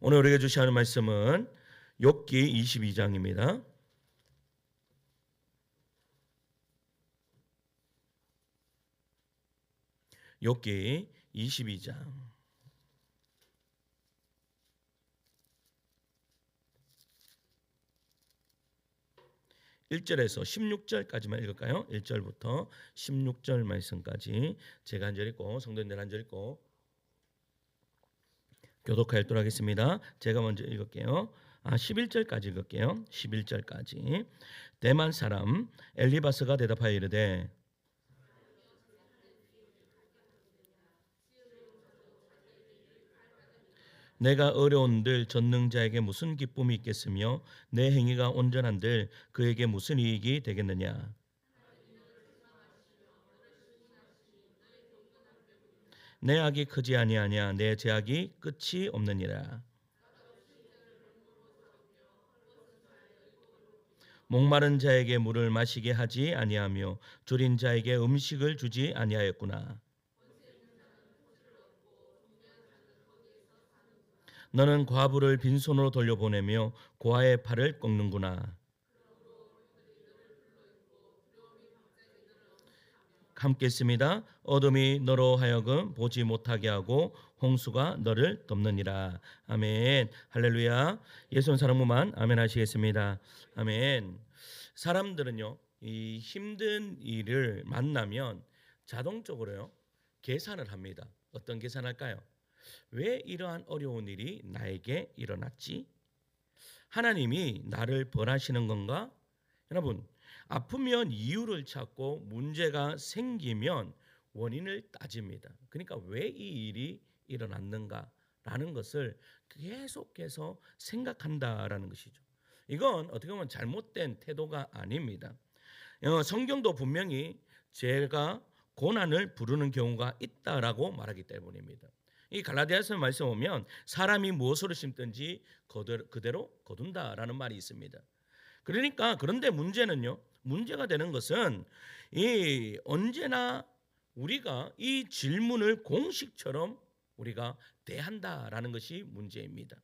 오늘 우리에게 주시는 말씀은 욥기 22장입니다. 욥기 22장 1절에서 16절까지만 읽을까요? 1절부터 16절 말씀까지 제가 한 절 읽고 성도님들 한 절 읽고 교독하여 읽도록 제가 먼저 읽을게요. 11절까지 읽을게요. 11절까지. 대만 사람 엘리바스가 대답하여 이르되 내가 어려운들 전능자에게 무슨 기쁨이 있겠으며 내 행위가 온전한들 그에게 무슨 이익이 되겠느냐. 내 악이 크지 아니하냐. 내 죄악이 끝이 없느니라. 목마른 자에게 물을 마시게 하지 아니하며 줄인 자에게 음식을 주지 아니하였구나. 너는 과부를 빈손으로 돌려보내며 고아의 팔을 꺾는구나. 함께 있습니다. 어둠이 너로 하여금 보지 못하게 하고 홍수가 너를 덮느니라. 아멘. 할렐루야. 예수는 사랑무만 아멘 하시겠습니다. 아멘. 사람들은요, 이 힘든 일을 만나면 자동적으로요 계산을 합니다. 어떤 계산할까요? 왜 이러한 어려운 일이 나에게 일어났지? 하나님이 나를 벌하시는 건가? 여러분, 아프면 이유를 찾고 문제가 생기면 원인을 따집니다. 그러니까 왜 이 일이 일어났는가라는 것을 계속해서 생각한다라는 것이죠. 이건 어떻게 보면 잘못된 태도가 아닙니다. 성경도 분명히 죄가 고난을 부르는 경우가 있다라고 말하기 때문입니다. 이 갈라디아서 말씀 보면 사람이 무엇으로 심든지 그대로 거둔다라는 말이 있습니다. 그러니까 그런데 문제가 되는 것은 이 언제나 우리가 이 질문을 공식처럼 우리가 대한다라는 것이 문제입니다.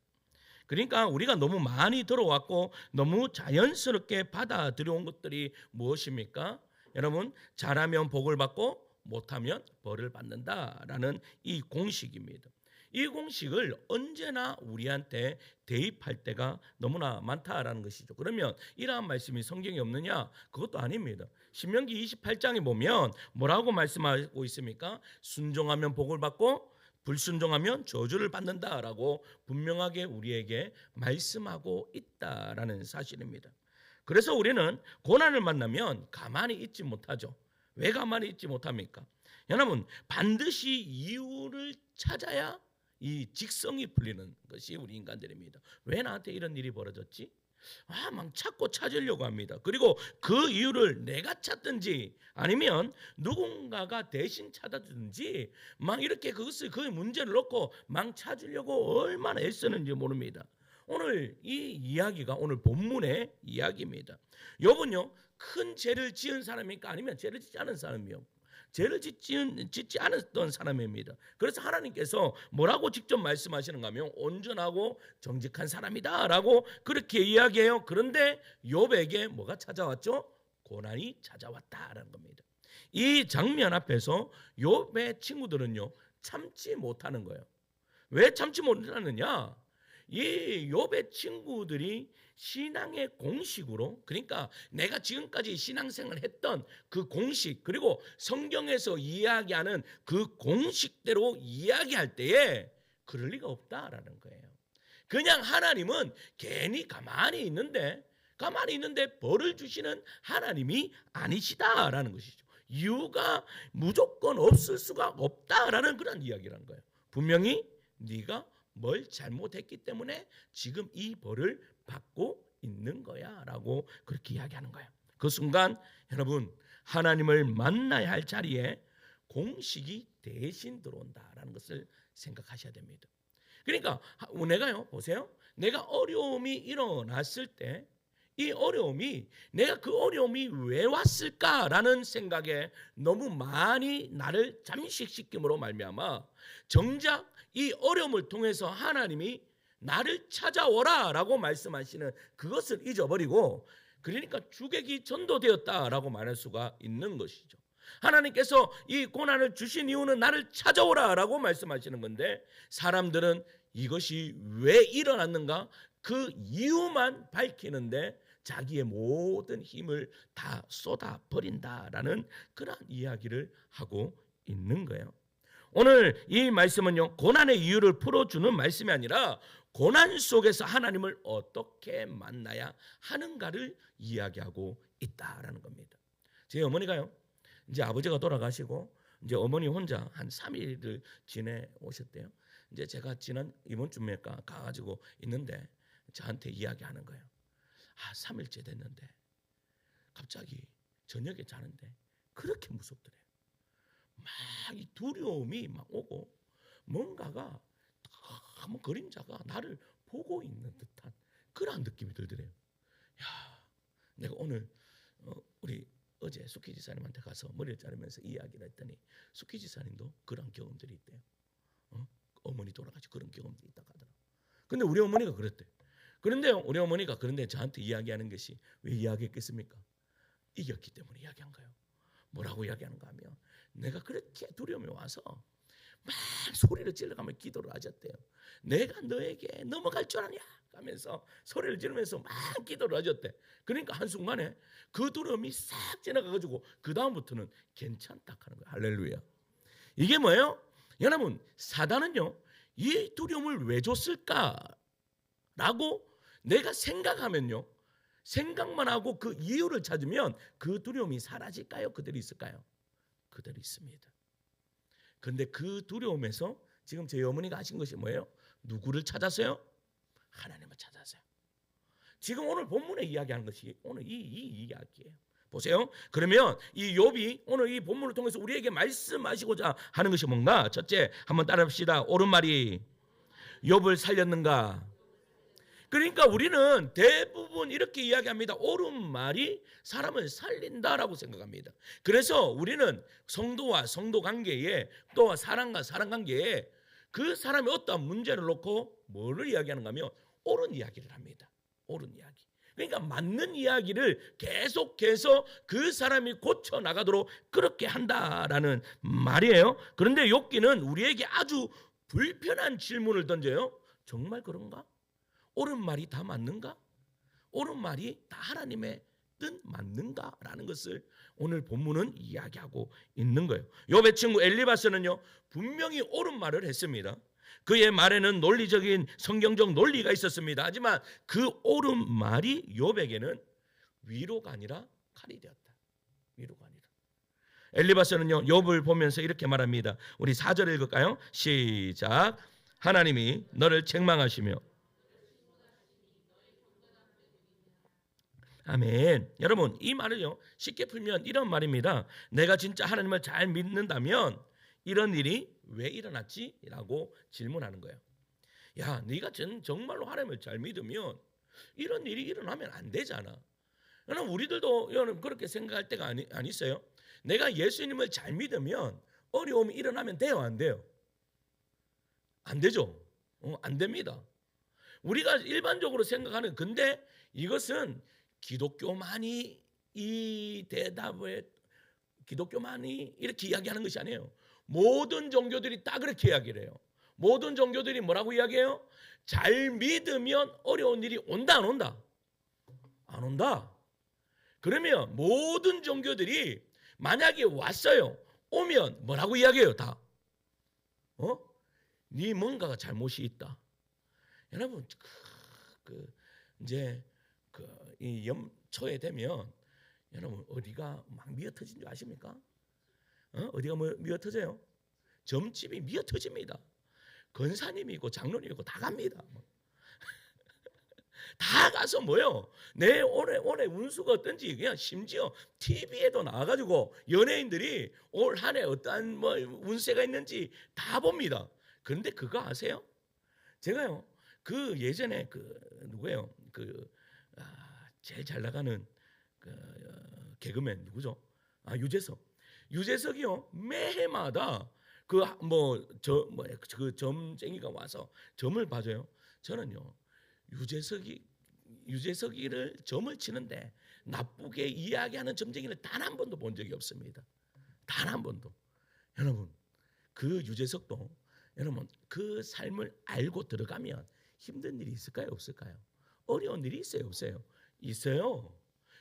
그러니까 우리가 너무 많이 들어왔고 너무 자연스럽게 받아들여온 것들이 무엇입니까? 여러분, 잘하면 복을 받고 못하면 벌을 받는다라는 이 공식입니다. 이 공식을 언제나 우리한테 대입할 때가 너무나 많다라는 것이죠. 그러면 이러한 말씀이 성경에 없느냐? 그것도 아닙니다. 신명기 28장에 보면 뭐라고 말씀하고 있습니까? 순종하면 복을 받고 불순종하면 저주를 받는다라고 분명하게 우리에게 말씀하고 있다라는 사실입니다. 그래서 우리는 고난을 만나면 가만히 있지 못하죠. 왜 가만히 있지 못합니까? 여러분, 반드시 이유를 찾아야 이 직성이 풀리는 것이 우리 인간들입니다. 왜 나한테 이런 일이 벌어졌지? 막 찾으려고 합니다. 그리고 그 이유를 내가 찾든지 아니면 누군가가 대신 찾아주든지 막 이렇게 그 문제를 놓고 막 찾으려고 얼마나 애쓰는지 모릅니다. 오늘 이 이야기가 오늘 본문의 이야기입니다. 욥은요, 큰 죄를 지은 사람입니까? 아니면 죄를 짓지 않은 사람이요? 죄를 짓지 않았던 사람입니다. 그래서 하나님께서 뭐라고 직접 말씀하시는가 하면 온전하고 정직한 사람이다 라고 그렇게 이야기해요. 그런데 욥에게 뭐가 찾아왔죠? 고난이 찾아왔다라는 겁니다. 이 장면 앞에서 욥의 친구들은요 참지 못하는 거예요. 왜 참지 못하느냐? 이 욥의 친구들이 신앙의 공식으로, 그러니까 내가 지금까지 신앙생활을 했던 그 공식, 그리고 성경에서 이야기하는 그 공식대로 이야기할 때에 그럴 리가 없다라는 거예요. 그냥 하나님은 괜히 가만히 있는데 벌을 주시는 하나님이 아니시다라는 것이죠. 이유가 무조건 없을 수가 없다라는 그런 이야기라는 거예요. 분명히 네가 뭘 잘못했기 때문에 지금 이 벌을 받고 있는 거야 라고 그렇게 이야기하는 거예요. 그 순간 여러분, 하나님을 만나야 할 자리에 공식이 대신 들어온다라는 것을 생각하셔야 됩니다. 그러니까 내가요, 보세요, 내가 어려움이 일어났을 때 이 어려움이 내가 그 어려움이 왜 왔을까라는 생각에 너무 많이 나를 잠식시킴으로 말미암아 정작 이 어려움을 통해서 하나님이 나를 찾아오라라고 말씀하시는 그것을 잊어버리고, 그러니까 주객이 전도되었다라고 말할 수가 있는 것이죠. 하나님께서 이 고난을 주신 이유는 나를 찾아오라라고 말씀하시는 건데, 사람들은 이것이 왜 일어났는가 그 이유만 밝히는데 자기의 모든 힘을 다 쏟아버린다라는 그런 이야기를 하고 있는 거예요. 오늘 이 말씀은요, 고난의 이유를 풀어주는 말씀이 아니라 고난 속에서 하나님을 어떻게 만나야 하는가를 이야기하고 있다라는 겁니다. 제 어머니가요, 이제 아버지가 돌아가시고 이제 어머니 혼자 한 3일을 지내 오셨대요. 이제 제가 지난 이번 주에 가가지고 있는데 저한테 이야기하는 거예요. 3일째 됐는데 갑자기 저녁에 자는데 그렇게 무섭더래요. 막 이 두려움이 막 오고 뭔가가 너무 그림자가 나를 보고 있는 듯한 그런 느낌이 들더래요. 야, 내가 오늘 우리 어제 수키 지사님한테 가서 머리를 자르면서 이야기를 했더니 수키 지사님도 그런 경험들이 있대요. 어머니 돌아가시고 그런 경험들이 있다고 하더라고요. 근데 우리 어머니가 그랬대요. 그런데 우리 어머니가 그런데 저한테 이야기하는 것이 왜 이야기했겠습니까? 이겼기 때문에 이야기한 거예요. 뭐라고 이야기하는가 하면 내가 그렇게 두려움이 와서 막 소리를 질러가며 기도를 하셨대요. 내가 너에게 넘어갈 줄 아냐 하면서 소리를 지르면서 막 기도를 하셨대. 그러니까 한순간에 그 두려움이 싹 지나가가지고 그 다음부터는 괜찮다 하는 거예요. 할렐루야. 이게 뭐예요? 여러분, 사단은요 이 두려움을 왜 줬을까라고 내가 생각하면요, 생각만 하고 그 이유를 찾으면 그 두려움이 사라질까요? 그대로 있을까요? 그대로 있습니다. 그런데 그 두려움에서 지금 제 어머니가 하신 것이 뭐예요? 누구를 찾았어요? 하나님을 찾았어요. 지금 오늘 본문에 이야기하는 것이 오늘 이 이야기예요. 보세요. 그러면 이 욥이 오늘 이 본문을 통해서 우리에게 말씀하시고자 하는 것이 뭔가? 첫째, 한번 따라합시다. 옳은 말이 욥을 살렸는가? 그러니까 우리는 대부분 이렇게 이야기합니다. 옳은 말이 사람을 살린다라고 생각합니다. 그래서 우리는 성도와 성도 관계에 또 사람과 사람 관계에 그 사람이 어떤 문제를 놓고 뭐를 이야기하는가 하면 옳은 이야기를 합니다. 옳은 이야기. 그러니까 맞는 이야기를 계속해서 그 사람이 고쳐나가도록 그렇게 한다라는 말이에요. 그런데 욥기는 우리에게 아주 불편한 질문을 던져요. 정말 그런가? 옳은 말이 다 맞는가? 옳은 말이 다 하나님의 뜻 맞는가? 라는 것을 오늘 본문은 이야기하고 있는 거예요. 욥의 친구 엘리바스는요 분명히 옳은 말을 했습니다. 그의 말에는 논리적인 성경적 논리가 있었습니다. 하지만 그 옳은 말이 욥에게는 위로가 아니라 칼이 되었다. 위로가 아니라. 엘리바스는요 욥을 보면서 이렇게 말합니다. 우리 4절 읽을까요? 시작. 하나님이 너를 책망하시며. 아멘. 여러분, 이 말을요 쉽게 풀면 이런 말입니다. 내가 진짜 하나님을 잘 믿는다면 이런 일이 왜 일어났지? 라고 질문하는 거예요. 야, 네가 정말로 하나님을 잘 믿으면 이런 일이 일어나면 안 되잖아. 여러분, 우리들도 여러분 그렇게 생각할 때가 안 있어요? 내가 예수님을 잘 믿으면 어려움이 일어나면 돼요, 안 돼요? 안 되죠. 안 됩니다. 우리가 일반적으로 생각하는, 근데 이것은 기독교만이 이 대답에 기독교만이 이렇게 이야기하는 것이 아니에요. 모든 종교들이 다 그렇게 이야기를 해요. 모든 종교들이 뭐라고 이야기해요? 잘 믿으면 어려운 일이 온다, 안 온다? 안 온다. 그러면 모든 종교들이 만약에 왔어요. 오면 뭐라고 이야기해요? 다. 네 뭔가가 잘못이 있다. 여러분, 이제 이 연초에 되면 여러분 어디가 막 미어터진 줄 아십니까? 어디가 미어터져요? 점집이 미어터집니다. 권사님이고 장로님이고 다 갑니다. 다 가서 뭐요? 내 올해 운수가 어떤지 그냥 심지어 TV에도 나와가지고 연예인들이 올 한 해 어떠한 뭐 운세가 있는지 다 봅니다. 그런데 그거 아세요? 제가요 그 예전에 누구예요? 제일 잘 나가는 개그맨 누구죠? 유재석이요 매해마다 그 점쟁이가 와서 점을 봐줘요. 저는요 유재석이를 점을 치는데 나쁘게 이야기하는 점쟁이를 단 한 번도 본 적이 없습니다. 단 한 번도. 여러분 그 유재석도 여러분 그 삶을 알고 들어가면 힘든 일이 있을까요? 없을까요? 어려운 일이 있어요? 없어요? 있어요.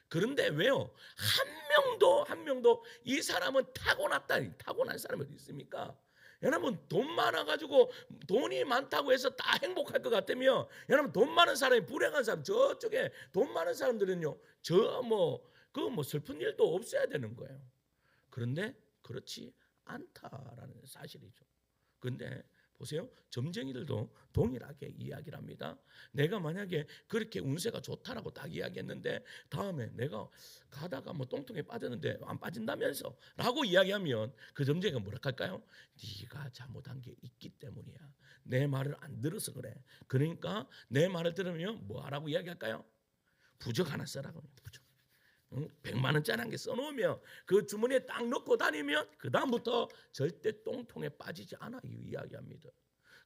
그런데 왜요? 한 명도 이 사람은 타고난 사람이 어디 있습니까? 여러분 돈 많아가지고 돈이 많다고 해서 다 행복할 것 같으면 여러분 돈 많은 사람이 불행한 사람 저쪽에 돈 많은 사람들은요 그 슬픈 일도 없어야 되는 거예요. 그런데 그렇지 않다라는 사실이죠. 그런데 보세요. 점쟁이들도 동일하게 이야기를 합니다. 내가 만약에 그렇게 운세가 좋다라고 딱 이야기했는데 다음에 내가 가다가 똥통에 빠졌는데 안 빠진다면서 라고 이야기하면 그 점쟁이가 뭐라 할까요? 네가 잘못한 게 있기 때문이야. 내 말을 안 들어서 그래. 그러니까 내 말을 들으면 뭐 하라고 이야기할까요? 부적 하나 써라고. 부적. 100만 원짜리 한 개 써놓으면 그 주머니에 딱 넣고 다니면 그 다음부터 절대 똥통에 빠지지 않아 이야기합니다.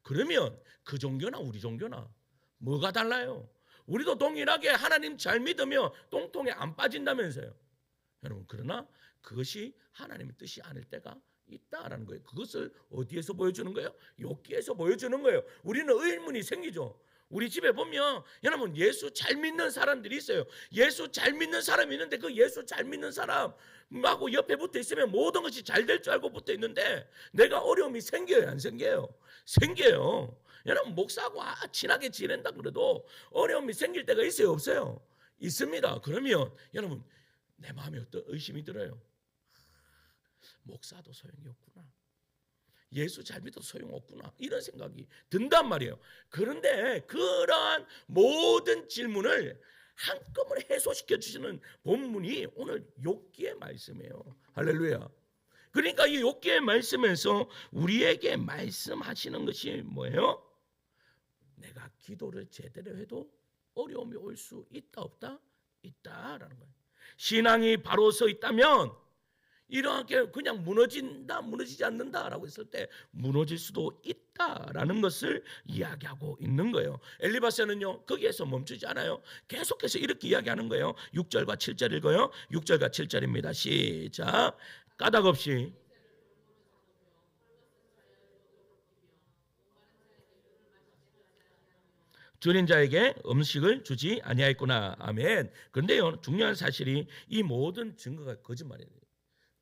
그러면 그 종교나 우리 종교나 뭐가 달라요? 우리도 동일하게 하나님 잘 믿으면 똥통에 안 빠진다면서요. 여러분 그러나 그것이 하나님의 뜻이 아닐 때가 있다라는 거예요. 그것을 어디에서 보여주는 거예요? 욥기에서 보여주는 거예요. 우리는 의문이 생기죠. 우리 집에 보면 여러분 예수 잘 믿는 사람들이 있어요. 예수 잘 믿는 사람이 있는데 그 예수 잘 믿는 사람하고 옆에 붙어 있으면 모든 것이 잘 될 줄 알고 붙어 있는데 내가 어려움이 생겨요? 안 생겨요? 생겨요. 여러분 목사하고 친하게 지낸다 그래도 어려움이 생길 때가 있어요? 없어요? 있습니다. 그러면 여러분 내 마음에 어떤 의심이 들어요? 목사도 소용이 없구나. 예수 잘 믿어도 소용없구나 이런 생각이 든단 말이에요. 그런데 그러한 모든 질문을 한꺼번에 해소시켜 주시는 본문이 오늘 욥기의 말씀이에요. 할렐루야. 그러니까 이 욥기의 말씀에서 우리에게 말씀하시는 것이 뭐예요? 내가 기도를 제대로 해도 어려움이 올 수 있다 없다? 있다라는 거예요. 신앙이 바로 서 있다면 이렇게 그냥 무너진다 무너지지 않는다라고 했을 때 무너질 수도 있다라는 것을 이야기하고 있는 거예요. 엘리바스는요 거기에서 멈추지 않아요. 계속해서 이렇게 이야기하는 거예요. 6절과 7절 읽어요. 6절과 7절입니다. 시작. 까닭없이 줄인 자에게 음식을 주지 아니하였구나. 아멘. 그런데요 중요한 사실이 이 모든 증거가 거짓말이에요.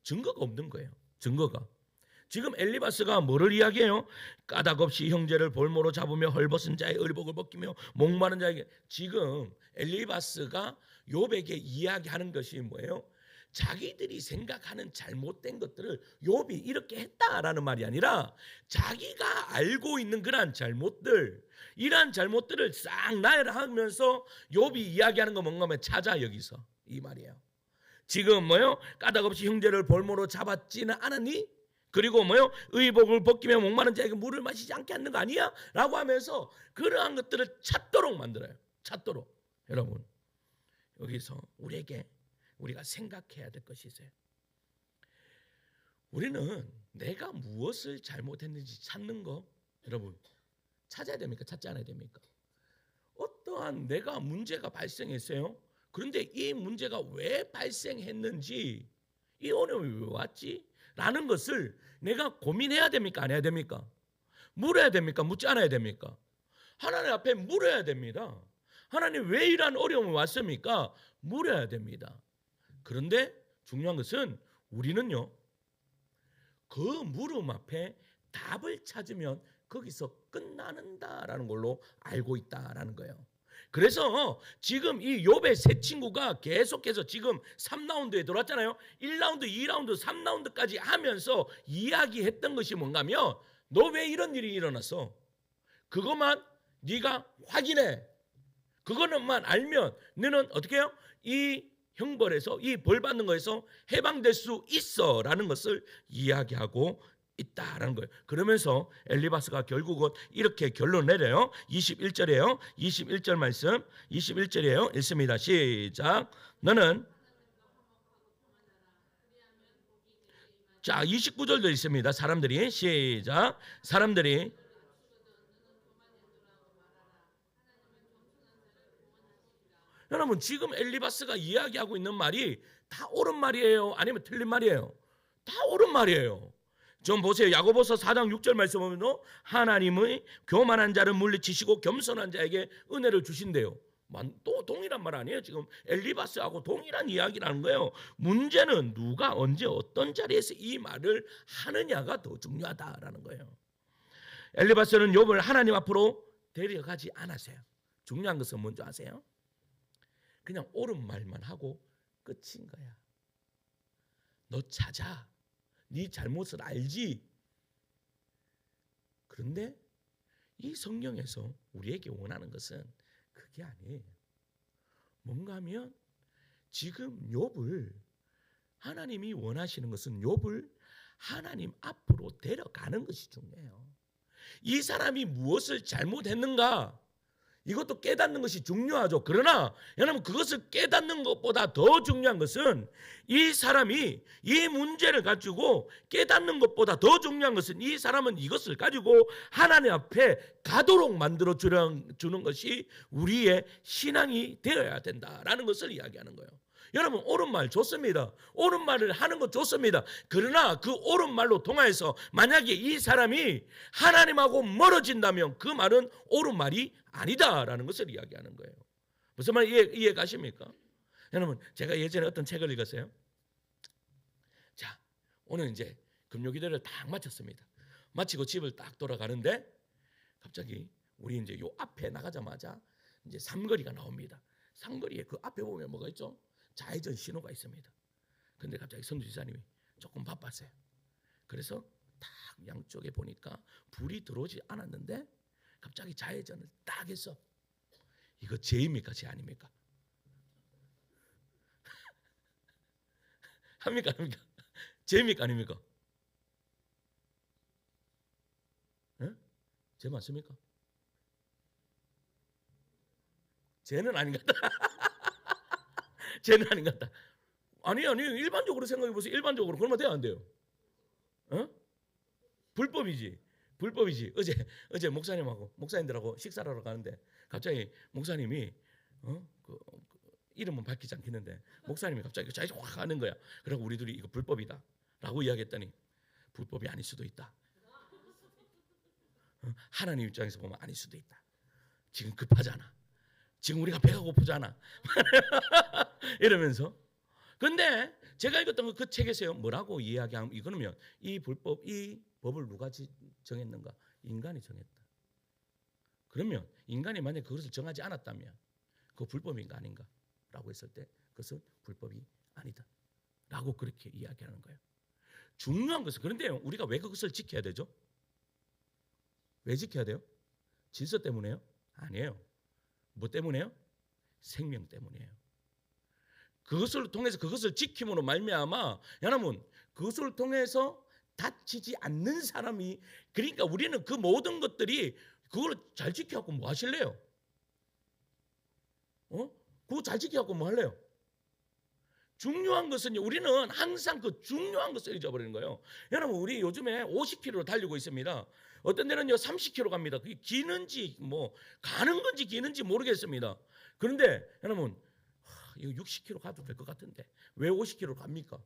증거가 없는 거예요. 증거가. 지금 엘리바스가 뭐를 이야기해요? 까닭없이 형제를 볼모로 잡으며 헐벗은 자의 의복을 벗기며 목마른 자에게. 지금 엘리바스가 욥에게 이야기하는 것이 뭐예요? 자기들이 생각하는 잘못된 것들을 욥이 이렇게 했다라는 말이 아니라 자기가 알고 있는 그러한 잘못들, 이러한 잘못들을 싹 나열하면서 욥이 이야기하는 거 뭔가 하면 찾아 여기서 이 말이에요. 지금 뭐요? 까닭없이 형제를 볼모로 잡았지는 않았니? 그리고 뭐요? 의복을 벗기며 목마른 자에게 물을 마시지 않게 하는 거 아니야? 라고 하면서 그러한 것들을 찾도록 만들어요. 찾도록. 여러분 여기서 우리가 생각해야 될 것이 있어요. 우리는 내가 무엇을 잘못했는지 찾는 거 여러분 찾아야 됩니까? 찾지 않아야 됩니까? 어떠한 내가 문제가 발생했어요. 그런데 이 문제가 왜 발생했는지 이 어려움이 왜 왔지? 라는 것을 내가 고민해야 됩니까? 안 해야 됩니까? 물어야 됩니까? 묻지 않아야 됩니까? 하나님 앞에 물어야 됩니다. 하나님 왜 이러한 어려움이 왔습니까? 물어야 됩니다. 그런데 중요한 것은 우리는요 그 물음 앞에 답을 찾으면 거기서 끝나는다라는 걸로 알고 있다라는 거예요. 그래서 지금 이 욥의 세 친구가 계속해서 지금 3라운드에 들어왔잖아요. 1라운드, 2라운드, 3라운드까지 하면서 이야기했던 것이 뭔가면 너 왜 이런 일이 일어났어? 그것만 네가 확인해. 그거는만 알면 너는 어떻게 해요? 이 형벌에서 이 벌 받는 거에서 해방될 수 있어라는 것을 이야기하고 있다라는 거예요. 그러면서 엘리바스가 결국은 이렇게 결론 내려요. 21절이에요. 21절 말씀 21절이에요. 읽습니다. 시작. 너는 자 29절도 있습니다. 사람들이 시작. 사람들이 여러분 지금 엘리바스가 이야기하고 있는 말이 다 옳은 말이에요? 아니면 틀린 말이에요? 다 옳은 말이에요. 좀 보세요. 야고보서 4장 6절 말씀 보면 하나님의 교만한 자를 물리치시고 겸손한 자에게 은혜를 주신대요. 또 동일한 말 아니에요? 지금 엘리바스하고 동일한 이야기라는 거예요. 문제는 누가 언제 어떤 자리에서 이 말을 하느냐가 더 중요하다라는 거예요. 엘리바스는 욥을 하나님 앞으로 데려가지 않았어요. 중요한 것은 뭔지 아세요? 그냥 옳은 말만 하고 끝인 거야. 너 찾아. 네 잘못을 알지. 그런데 이 성경에서 우리에게 원하는 것은 그게 아니에요. 뭔가 하면 지금 욥을 하나님이 원하시는 것은 욥을 하나님 앞으로 데려가는 것이 중요해요. 이 사람이 무엇을 잘못했는가? 이것도 깨닫는 것이 중요하죠. 그러나 여러분 그것을 깨닫는 것보다 더 중요한 것은 이 사람이 이 문제를 가지고 깨닫는 것보다 더 중요한 것은 이 사람은 이것을 가지고 하나님 앞에 가도록 만들어 주는 것이 우리의 신앙이 되어야 된다라는 것을 이야기하는 거예요. 여러분 옳은 말 좋습니다. 옳은 말을 하는 것 좋습니다. 그러나 그 옳은 말로 통하여서 만약에 이 사람이 하나님하고 멀어진다면 그 말은 옳은 말이 아니다라는 것을 이야기하는 거예요. 무슨 말 이해 가십니까? 여러분 제가 예전에 어떤 책을 읽었어요. 자, 오늘 이제 금요기도를 딱 마쳤습니다. 마치고 집을 딱 돌아가는데 갑자기 우리 이제 요 앞에 나가자마자 이제 삼거리가 나옵니다. 삼거리에 그 앞에 보면 뭐가 있죠? 좌회전 신호가 있습니다. 근데 갑자기 선교지사님이 조금 바빴어요. 그래서 딱 양쪽에 보니까 불이 들어오지 않았는데 갑자기 좌회전을 딱 했어. 이거 죄입니까? 죄 아닙니까? 합니까? 아닙니까? 죄입니까? 아닙니까? 네? 죄 맞습니까? 죄는 아닌 것 같다. 죄는 아닌 것 같다. 아니 일반적으로 생각해 보세요. 일반적으로 그러면 돼요 안 돼요? 불법이지. 어제 목사님들하고 식사를 하러 가는데 갑자기 목사님이 그 이름은 밝히지 않겠는데 목사님이 갑자기 자기가 확 하는 거야. 그리고 우리 둘이 이거 불법이다라고 이야기했더니 불법이 아닐 수도 있다. 하나님 입장에서 보면 아닐 수도 있다. 지금 급하잖아. 지금 우리가 배가 고프잖아. 이러면서. 근데 제가 읽었던 그 책에서요. 뭐라고 이야기하면 이거는 이 법을 누가 정했는가? 인간이 정했다. 그러면 인간이 만약 그것을 정하지 않았다면 그거 불법인가 아닌가? 라고 했을 때 그것은 불법이 아니다. 라고 그렇게 이야기하는 거예요. 중요한 것은 그런데요. 우리가 왜 그것을 지켜야 되죠? 왜 지켜야 돼요? 질서 때문에요? 아니에요. 뭐 때문에요? 생명 때문이에요. 그것을 통해서 그것을 지킴으로 말미암아 여러분 그것을 통해서 다치지 않는 사람이 그러니까 우리는 그 모든 것들이 그걸 잘 지켜갖고 뭐 하실래요? 그거 잘 지켜갖고 뭐 할래요? 중요한 것은요. 우리는 항상 그 중요한 것을 잊어버리는 거예요. 여러분 우리 요즘에 50km로 달리고 있습니다. 어떤 데는요 30km 갑니다. 그게 기는지 뭐 가는 건지 기는지 모르겠습니다. 그런데 여러분 이거 60km 가도 될 것 같은데 왜 50km 갑니까?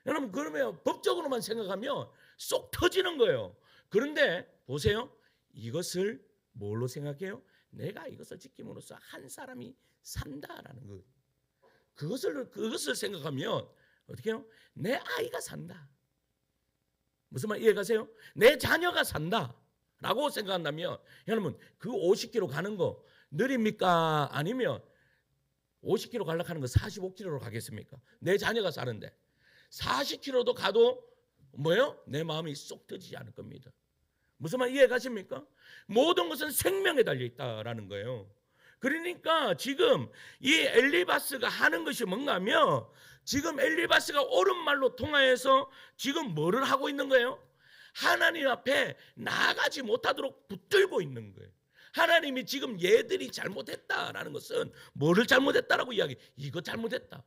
여러분 그러면 법적으로만 생각하면 쏙 터지는 거예요. 그런데 보세요. 이것을 뭘로 생각해요? 내가 이것을 지킴으로써 한 사람이 산다라는 것. 그것을 생각하면 어떻게 해요? 내 아이가 산다. 무슨 말 이해가세요? 내 자녀가 산다라고 생각한다면 여러분 그 50km 가는 거 느립니까? 아니면 50km 가려고 하는 거 45km로 가겠습니까? 내 자녀가 사는데 40km도 가도 뭐예요? 내 마음이 쏙 터지지 않을 겁니다. 무슨 말 이해가십니까? 모든 것은 생명에 달려있다라는 거예요. 그러니까 지금 이 엘리바스가 하는 것이 뭔가 하면 지금 엘리바스가 옳은 말로 통하여서 지금 뭐를 하고 있는 거예요? 하나님 앞에 나아가지 못하도록 붙들고 있는 거예요. 하나님이 지금 얘들이 잘못했다라는 것은 뭐를 잘못했다라고 이야기? 이거 잘못했다.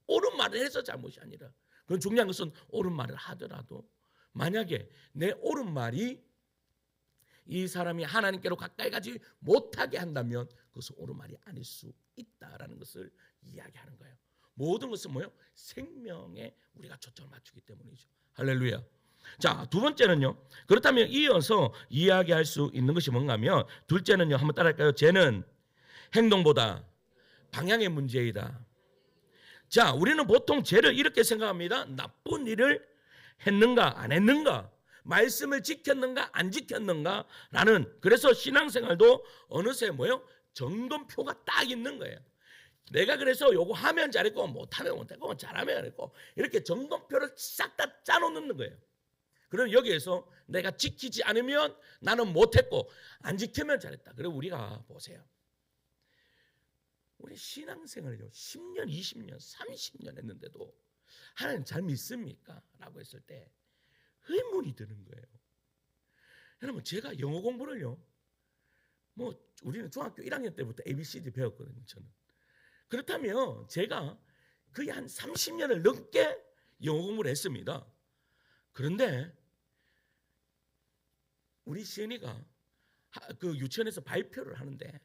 옳은 말을 해서 잘못이 아니라 그건 중요한 것은 옳은 말을 하더라도 만약에 내 옳은 말이 이 사람이 하나님께로 가까이 가지 못하게 한다면 그것은 옳은 말이 아닐 수 있다라는 것을 이야기하는 거예요. 모든 것은 뭐예요? 생명에 우리가 초점을 맞추기 때문이죠. 할렐루야. 자, 두 번째는요. 그렇다면 이어서 이야기할 수 있는 것이 뭔가 하면 둘째는요. 한번 따라할까요? 죄는 행동보다 방향의 문제이다. 자, 우리는 보통 죄를 이렇게 생각합니다. 나쁜 일을 했는가 안 했는가, 말씀을 지켰는가 안 지켰는가라는, 그래서 신앙생활도 어느새 뭐예요? 점검표가 딱 있는 거예요. 내가 그래서 요거 하면 잘했고 못하면 못했고 잘하면 잘했고 이렇게 점검표를 싹 다 짜놓는 거예요. 그럼 여기에서 내가 지키지 않으면 나는 못했고 안 지키면 잘했다. 그리고 우리가 보세요. 우리 신앙생활을요 10년, 20년, 30년 했는데도 하나님 잘 믿습니까? 라고 했을 때 의문이 드는 거예요. 여러분, 제가 영어 공부를요 우리는 중학교 1학년 때부터 ABCD 배웠거든요. 저는. 그렇다면 제가 거의 한 30년을 넘게 영어 공부를 했습니다. 그런데 우리 시은이가 그 유치원에서 발표를 하는데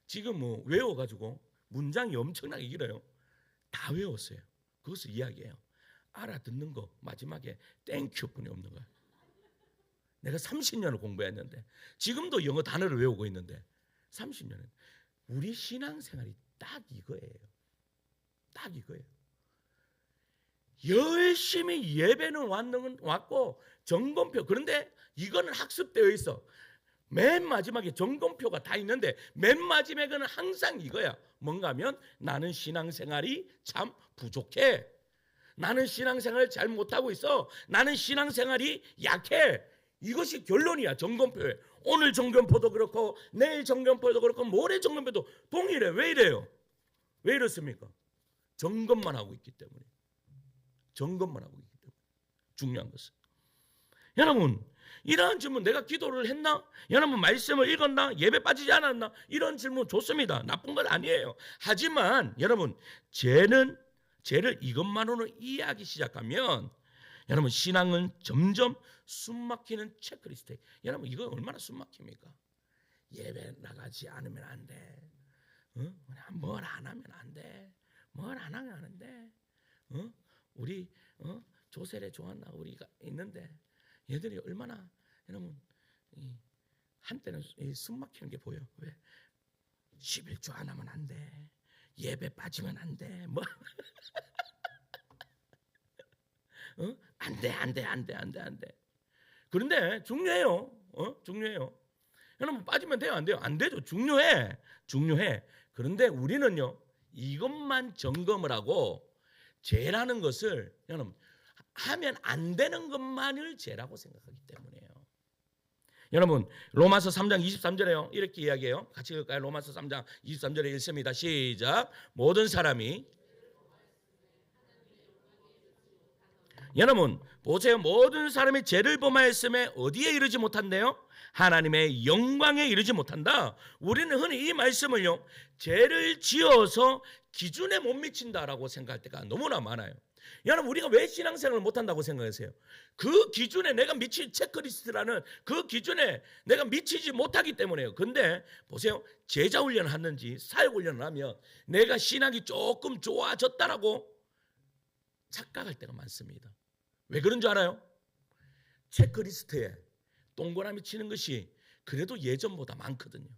지금 뭐 외워가지고 문장이 엄청나게 길어요. 다 외웠어요. 그것을 이야기해요. 알아듣는 거 마지막에 땡큐뿐이 없는 거야. 내가 30년을 공부했는데 지금도 영어 단어를 외우고 있는데 30년은 우리 신앙생활이 딱 이거예요. 딱 이거예요. 열심히 예배는 왔고 점검표, 그런데 이거는 학습되어 있어. 맨 마지막에 점검표가 다 있는데 맨 마지막에는 항상 이거야. 뭔가 하면 나는 신앙생활이 참 부족해. 나는 신앙생활을 잘 못하고 있어. 나는 신앙생활이 약해. 이것이 결론이야. 점검표에. 오늘 점검표도 그렇고 내일 점검표도 그렇고 모레 점검표도 동일해. 왜 이래요? 왜 이렇습니까? 점검만 하고 있기 때문에. 점검만 하고 있기 때문에. 중요한 것은 여러분, 이러한 질문, 내가 기도를 했나? 여러분, 말씀을 읽었나? 예배 빠지지 않았나? 이런 질문 좋습니다. 나쁜 건 아니에요. 하지만 여러분, 죄를 이것만으로 이해하기 시작하면 여러분, 신앙은 점점 숨막히는 체크리스트. 여러분, 이거 얼마나 숨막힙니까? 예배 나가지 않으면 안 돼. 뭘 안 하면 안 돼. 뭘 안 하면 안 돼. 우리 조세례 조한나 우리가 있는데 얘들이 얼마나 여러분 한때는 숨막히는 게 보여. 왜? 11조 안 하면 안 돼. 예배 빠지면 안 돼. 뭐 안 돼. 그런데 중요해요. 중요해요. 여러분, 빠지면 돼요, 안 돼요? 안 되죠. 중요해. 그런데 우리는요 이것만 점검을 하고 죄라는 것을 여러분 하면 안 되는 것만을 죄라고 생각하기 때문이에요. 여러분, 로마서 3장 23절에요 이렇게 이야기해요. 같이 읽을까요? 로마서 3장 23절에 읽습니다. 시작. 모든 사람이, 여러분 보세요. 모든 사람이 죄를 범하였음에 어디에 이르지 못한대요? 하나님의 영광에 이르지 못한다. 우리는 흔히 이 말씀을요 죄를 지어서 기준에 못 미친다라고 생각할 때가 너무나 많아요. 여러분, 우리가 왜 신앙생활을 못한다고 생각하세요? 그 기준에 내가 미칠 체크리스트라는 그 기준에 내가 미치지 못하기 때문에요. 근데 보세요. 제자 훈련을 하는지 사역 훈련을 하면 내가 신앙이 조금 좋아졌다라고 착각할 때가 많습니다. 왜 그런 줄 알아요? 체크리스트에 동그라미 치는 것이 그래도 예전보다 많거든요.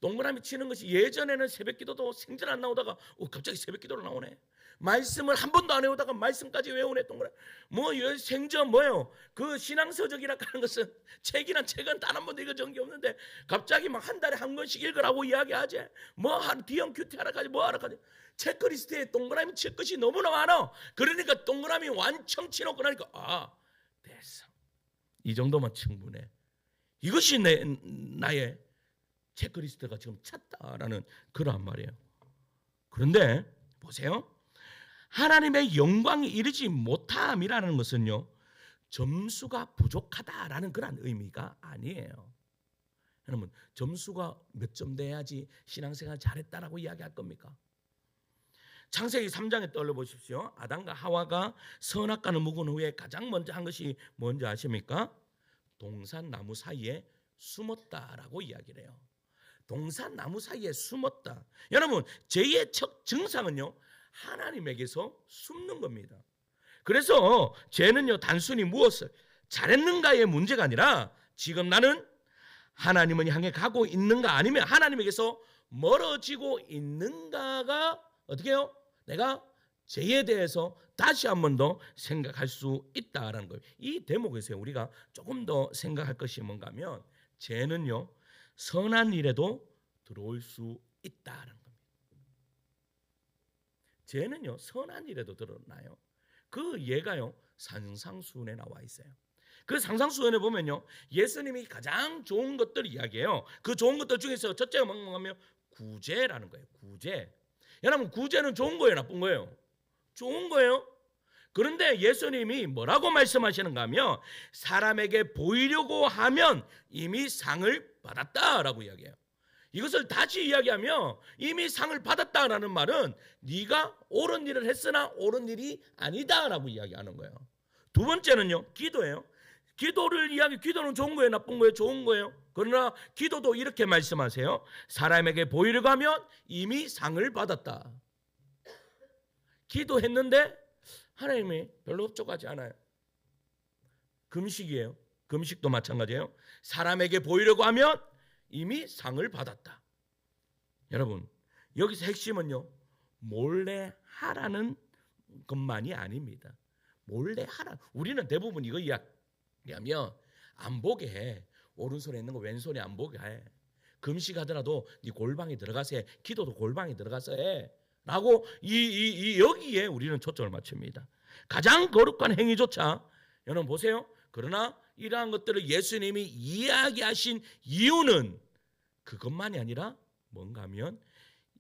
동그라미 치는 것이 예전에는 새벽기도도 생전 안 나오다가 갑자기 새벽기도로 나오네. 말씀을 한 번도 안 외우다가 말씀까지 외우네. 동그라미. 생전 뭐예요? 그 신앙서적이라 하는 것은 책은 단 한 번도 읽어준 게 없는데 갑자기 막 한 달에 한 권씩 읽으라고 이야기하지. 디형 큐티 하라까지 하라까지. 체크리스트에 동그라미 칠 것이 너무나 많아. 그러니까 동그라미 완청 치놓고 나니까 됐어. 이 정도만 충분해. 이것이 나의 체크리스트가 지금 찼다라는 그러한 말이에요. 그런데 보세요. 하나님의 영광이 이르지 못함이라는 것은요 점수가 부족하다라는 그런 의미가 아니에요. 여러분, 점수가 몇 점 돼야지 신앙생활 잘했다라고 이야기할 겁니까? 창세기 3장에 떠올려 보십시오. 아담과 하와가 선악과를 먹은 후에 가장 먼저 한 것이 뭔지 아십니까? 동산 나무 사이에 숨었다라고 이야기를 해요. 동산 나무 사이에 숨었다. 여러분, 죄의 첫 증상은요, 하나님에게서 숨는 겁니다. 그래서 죄는요, 단순히 무엇을 잘했는가의 문제가 아니라 지금 나는 하나님을 향해 가고 있는가, 아니면 하나님에게서 멀어지고 있는가가 어떻게 해요? 내가 죄에 대해서 다시 한 번 더 생각할 수 있다라는 거예요. 이 대목에서 우리가 조금 더 생각할 것이 뭔가 하면, 죄는요, 선한 일에도 들어올 수 있다라는 겁니다. 죄는요, 선한 일에도 드러나요. 그 예가요, 산상수훈에 나와 있어요. 그 산상수훈에 보면요, 예수님이 가장 좋은 것들 이야기해요. 그 좋은 것들 중에서 첫째가 뭐냐면 구제라는 거예요. 구제. 여러분, 구제는 좋은 거예요, 나쁜 거예요? 좋은 거예요. 그런데 예수님이 뭐라고 말씀하시는가 하면, 사람에게 보이려고 하면 이미 상을 받았다라고 이야기해요. 이것을 다시 이야기하면, 이미 상을 받았다라는 말은 네가 옳은 일을 했으나 옳은 일이 아니다라고 이야기하는 거예요. 두 번째는요, 기도예요. 기도는 좋은 거예요, 나쁜 거예요? 좋은 거예요. 그러나 기도도 이렇게 말씀하세요. 사람에게 보이려고 하면 이미 상을 받았다. 기도했는데 하나님이 별로 흡족하지 않아요. 금식이에요. 금식도 마찬가지예요. 사람에게 보이려고 하면 이미 상을 받았다. 여러분, 여기서 핵심은요, 몰래 하라는 것만이 아닙니다. 몰래 하라. 우리는 대부분 이거 이야기하면 안 보게 해. 오른손에 있는 거 왼손에 안 보게 해. 금식하더라도 네 골방에 들어가서 해. 기도도 골방에 들어가서 해. 라고 여기에 우리는 초점을 맞춥니다. 가장 거룩한 행위조차, 여러분 보세요. 그러나 이러한 것들을 예수님이 이야기하신 이유는 그것만이 아니라 뭔가 하면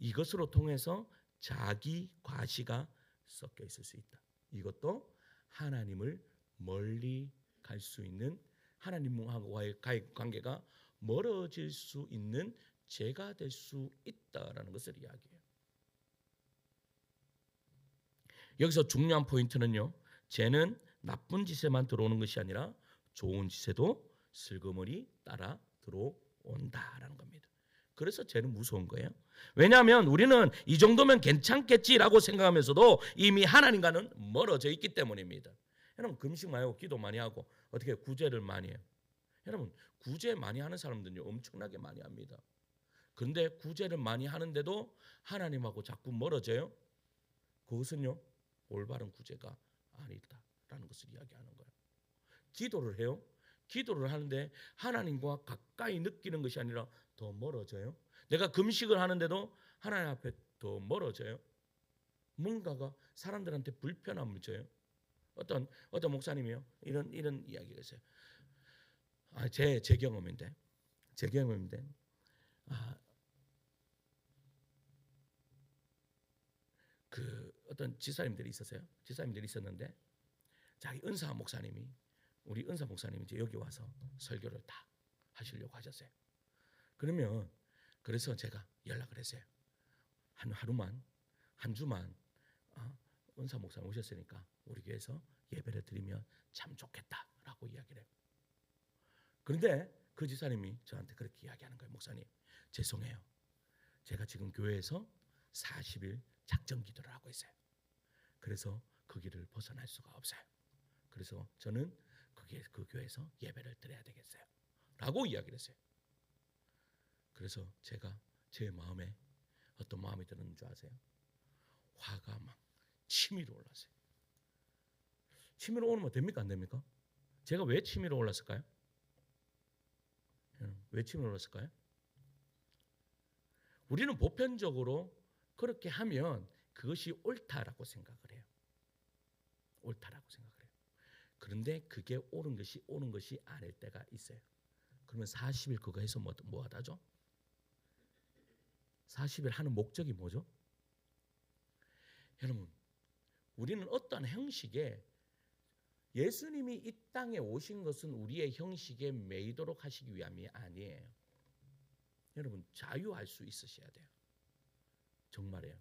이것으로 통해서 자기 과시가 섞여 있을 수 있다. 이것도 하나님을 멀리 갈 수 있는, 하나님과의 관계가 멀어질 수 있는 죄가 될 수 있다라는 것을 이야기해요. 여기서 중요한 포인트는요, 죄는 나쁜 짓에만 들어오는 것이 아니라 좋은 짓에도 슬그머니 따라 들어온다라는 겁니다. 그래서 죄는 무서운 거예요. 왜냐하면 우리는 이 정도면 괜찮겠지라고 생각하면서도 이미 하나님과는 멀어져 있기 때문입니다. 여러분, 금식 많이 하고 기도 많이 하고 어떻게 구제를 많이 해요? 여러분, 구제 많이 하는 사람들은요, 엄청나게 많이 합니다. 그런데 구제를 많이 하는데도 하나님하고 자꾸 멀어져요. 그것은요, 올바른 구제가 아니다라는 것을 이야기하는 거예요. 기도를 해요. 기도를 하는데 하나님과 가까이 느끼는 것이 아니라 더 멀어져요. 내가 금식을 하는데도 하나님 앞에 더 멀어져요. 뭔가가 사람들한테 불편함을 줘요. 어떤 목사님이요, 이런 이야기가 있어요. 제 경험인데, 그 어떤 지사님들이 있었는데, 자기 은사 목사님이, 우리 은사 목사님이 이제 여기 와서 설교를 다 하시려고 하셨어요. 그래서 제가 연락을 했어요. 한 주만 은사 목사님 오셨으니까 우리 교회에서 예배를 드리면 참 좋겠다라고 이야기를 해요. 그런데 그 지사님이 저한테 그렇게 이야기하는 거예요. 목사님, 죄송해요. 제가 지금 교회에서 40일 작정 기도를 하고 있어요. 그래서 그 길을 벗어날 수가 없어요. 그래서 저는 그 교회에서 예배를 드려야 되겠어요. 라고 이야기를 했어요. 그래서 제가 제 마음에 어떤 마음이 드는 줄 아세요? 화가 막 치밀어 올랐어요. 치밀어 오르면 됩니까, 안 됩니까? 제가 왜 치밀어 올랐을까요? 왜 치밀어 올랐을까요? 우리는 보편적으로 그렇게 하면 그것이 옳다라고 생각을 해요. 옳다라고 생각을 해요. 그런데 그게 옳은 것이 아닐 때가 있어요. 그러면 40일 그거 해서 뭐 하다죠? 40일 하는 목적이 뭐죠? 여러분, 우리는 어떠한 형식에, 예수님이 이 땅에 오신 것은 우리의 형식에 매이도록 하시기 위함이 아니에요. 여러분, 자유할 수 있으셔야 돼요. 정말이에요.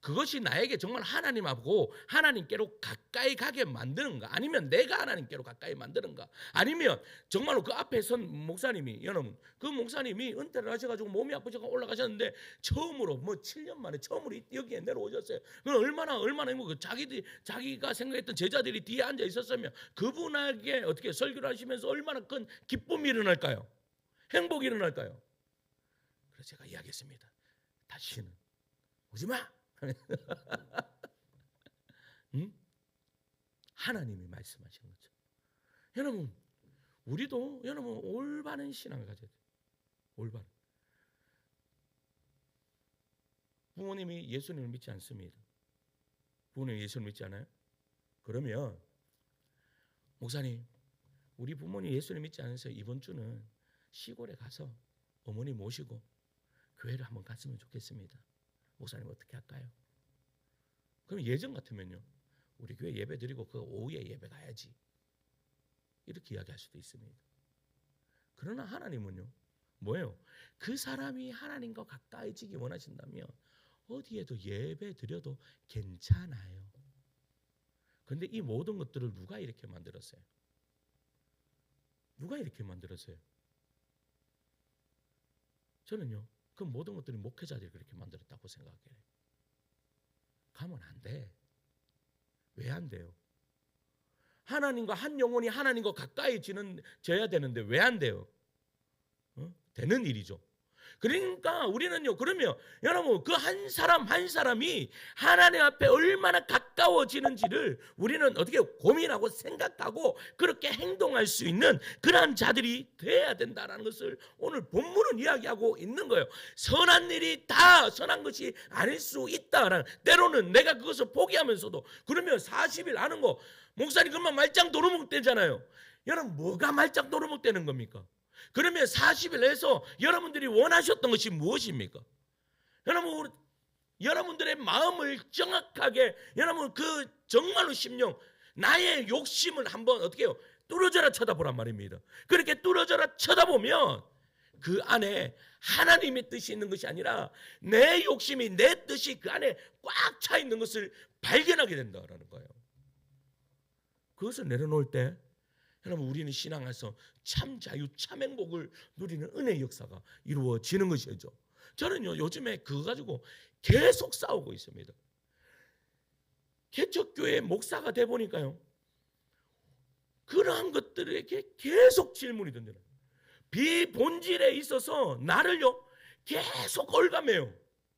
그것이 나에게 정말 하나님하고 하나님께로 가까이 가게 만드는가, 아니면 내가 하나님께로 가까이 만드는가, 아니면 정말로 그 앞에 선 목사님이, 여러분 그 목사님이 은퇴를 하셔가지고 몸이 아프셔서 올라가셨는데 처음으로 뭐 7년 만에 처음으로 여기에 내려오셨어요. 얼마나 뭐 자기가 생각했던 제자들이 뒤에 앉아 있었으면 그분에게 어떻게 설교를 하시면서 얼마나 큰 기쁨이 일어날까요? 행복이 일어날까요? 그래서 제가 이야기했습니다. 다시는 오지 마. 응? 하나님이 말씀하신 거죠. 여러분, 우리도 여러분 올바른 신앙을 가져야 돼요. 올바른. 부모님이 예수님을 믿지 않습니다. 부모님이 예수를 믿지 않아요? 그러면 목사님, 우리 부모님 예수를 믿지 않으세요. 이번 주는 시골에 가서 어머니 모시고 교회를 한번 갔으면 좋겠습니다. 목사님 어떻게 할까요? 그럼 예전 같으면요, 우리 교회 예배 드리고 그 오후에 예배 가야지, 이렇게 이야기할 수도 있습니다. 그러나 하나님은요, 뭐예요? 그 사람이 하나님과 가까이지기 원하신다면 어디에도 예배 드려도 괜찮아요. 그런데 이 모든 것들을 누가 이렇게 만들었어요? 누가 이렇게 만들었어요? 저는요, 그 모든 것들이 목회자들이 그렇게 만들었다고 생각해요. 가면 안 돼. 왜 안 돼요? 하나님과 한 영혼이 하나님과 가까이 져야 되는데 왜 안 돼요? 되는 일이죠. 그러니까 우리는요, 그러면 여러분 그 한 사람 한 사람이 하나님 앞에 얼마나 가까워지는지를 우리는 어떻게 고민하고 생각하고 그렇게 행동할 수 있는 그러한 자들이 돼야 된다는 것을 오늘 본문은 이야기하고 있는 거예요. 선한 일이 다 선한 것이 아닐 수 있다라는, 때로는 내가 그것을 포기하면서도, 그러면 40일 하는 거, 목사님 그만 말짱 도루묵대잖아요. 여러분 뭐가 말짱 도루묵대는 겁니까? 그러면 40일 해서 여러분들이 원하셨던 것이 무엇입니까? 여러분들의 마음을 정확하게, 여러분 그 정말로 심령, 나의 욕심을 한번 어떻게 해요? 뚫어져라 쳐다보란 말입니다. 그렇게 뚫어져라 쳐다보면 그 안에 하나님의 뜻이 있는 것이 아니라 내 욕심이, 내 뜻이 그 안에 꽉 차 있는 것을 발견하게 된다는 거예요. 그것을 내려놓을 때 여러분 우리는 신앙에서 참 자유, 참 행복을 누리는 은혜의 역사가 이루어지는 것이죠. 저는요 요즘에 그거 가지고 계속 싸우고 있습니다. 개척교회 목사가 돼 보니까요, 그러한 것들에게 계속 질문이 던져요. 비본질에 있어서 나를요 계속 올가매요.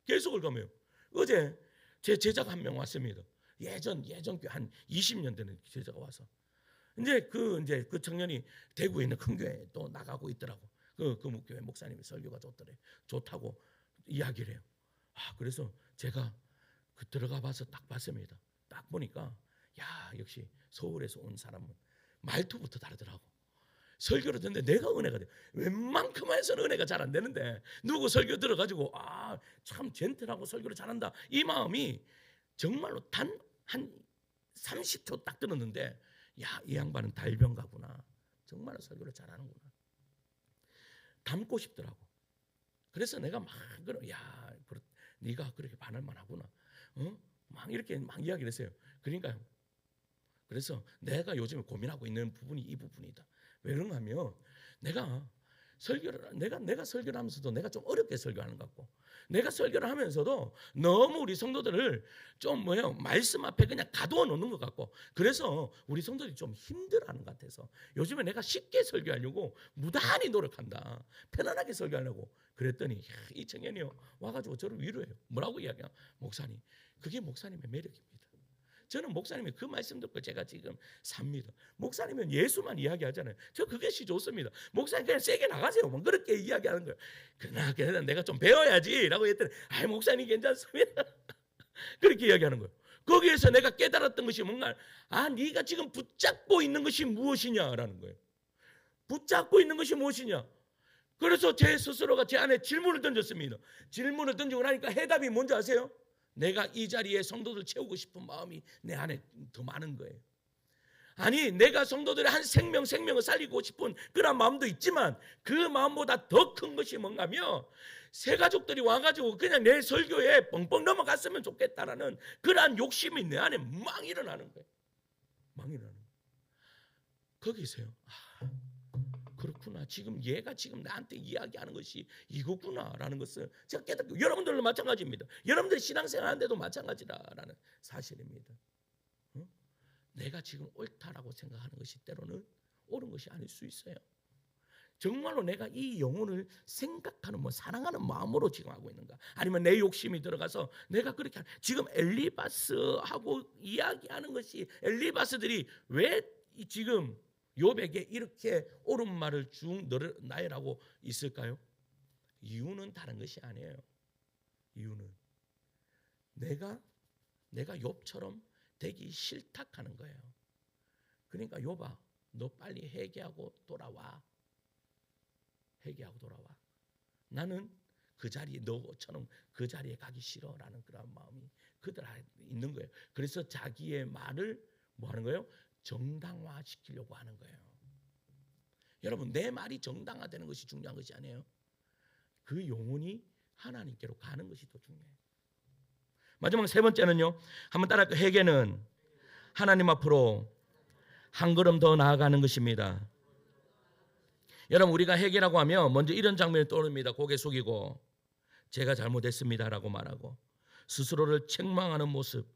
계속 올가매요. 어제 제 제자가 한 명 왔습니다. 예전 교회 한 20년 되는 제자가 와서 이제 그 청년이 대구에 있는 큰 교회에 또 나가고 있더라고. 그 교회 목사님이 설교가 좋다고 이야기를 해요. 그래서 제가 들어가 봐서 딱 봤습니다. 딱 보니까 야, 역시 서울에서 온 사람은 말투부터 다르더라고. 설교를 듣는데 내가 은혜가 돼. 웬만큼 해서는 은혜가 잘 안 되는데 누구 설교 들어가지고 참 젠틀하고 설교를 잘한다, 이 마음이 정말로 단 한 30초 딱 들었는데, 야, 이 양반은 달변가구나. 정말 설교를 잘하는구나. 닮고 싶더라고. 그래서 내가 막 야, 네가 그렇게 반할만 하구나. 막 이렇게 막 이야기를 했어요. 그러니까요. 그래서 내가 요즘에 고민하고 있는 부분이 이 부분이다. 왜 그런가 하면 내가 설교를 하면서도 내가 좀 어렵게 설교하는 것 같고, 내가 설교를 하면서도 너무 우리 성도들을 좀 말씀 앞에 그냥 가두어 놓는 것 같고, 그래서 우리 성도들이 좀 힘들어하는 것 같아서 요즘에 내가 쉽게 설교하려고 무단히 노력한다. 편안하게 설교하려고 그랬더니 이 청년이요 와가지고 저를 위로해요. 뭐라고 이야기해요? 목사님, 그게 목사님의 매력입니다. 저는 목사님의 그 말씀 듣고 제가 지금 삽니다. 목사님은 예수만 이야기하잖아요. 저 그것이 좋습니다. 목사님 그냥 세게 나가세요. 뭐 그렇게 이야기하는 거예요. 그러나 내가 좀 배워야지 라고 했더니 목사님 괜찮습니다. 그렇게 이야기하는 거예요. 거기에서 내가 깨달았던 것이 뭔가, 네가 지금 붙잡고 있는 것이 무엇이냐라는 거예요. 붙잡고 있는 것이 무엇이냐. 그래서 제 스스로가 제 안에 질문을 던졌습니다. 질문을 던지고 나니까 해답이 뭔지 아세요? 내가 이 자리에 성도들 채우고 싶은 마음이 내 안에 더 많은 거예요. 아니, 내가 성도들의 한 생명을 살리고 싶은 그런 마음도 있지만 그 마음보다 더 큰 것이 뭔가 하면 새 가족들이 와가지고 그냥 내 설교에 뻥뻥 넘어갔으면 좋겠다라는 그러한 욕심이 내 안에 막 일어나는 거예요. 막 일어나는 거예요. 거기서요. 그렇구나. 지금 얘가 지금 나한테 이야기하는 것이 이거구나라는 것을 제가 깨닫고, 여러분들도 마찬가지입니다. 여러분들 신앙생활 하는데도 마찬가지라는 사실입니다. 내가 지금 옳다라고 생각하는 것이 때로는 옳은 것이 아닐 수 있어요. 정말로 내가 이 영혼을 생각하는 사랑하는 마음으로 지금 하고 있는가, 아니면 내 욕심이 들어가서 내가 그렇게 지금 엘리바스하고 이야기하는 것이, 엘리바스들이 왜 지금 욥에게 이렇게 옳은 말을 쭉 너를 나열하고 있을까요? 이유는 다른 것이 아니에요. 이유는 내가 욥처럼 되기 싫다 하는 거예요. 그러니까 욥아, 너 빨리 회개하고 돌아와. 회개하고 돌아와. 나는 그 자리에, 너처럼 그 자리에 가기 싫어라는 그런 마음이 그들 안에 있는 거예요. 그래서 자기의 말을 뭐 하는 거예요? 정당화시키려고 하는 거예요. 여러분, 내 말이 정당화되는 것이 중요한 것이 아니에요. 그 영혼이 하나님께로 가는 것이 더 중요해요. 마지막 세 번째는요, 한번 따라할까요? 회개는 하나님 앞으로 한 걸음 더 나아가는 것입니다. 여러분, 우리가 회개라고 하면 먼저 이런 장면이 떠오릅니다. 고개 숙이고 제가 잘못했습니다라고 말하고 스스로를 책망하는 모습.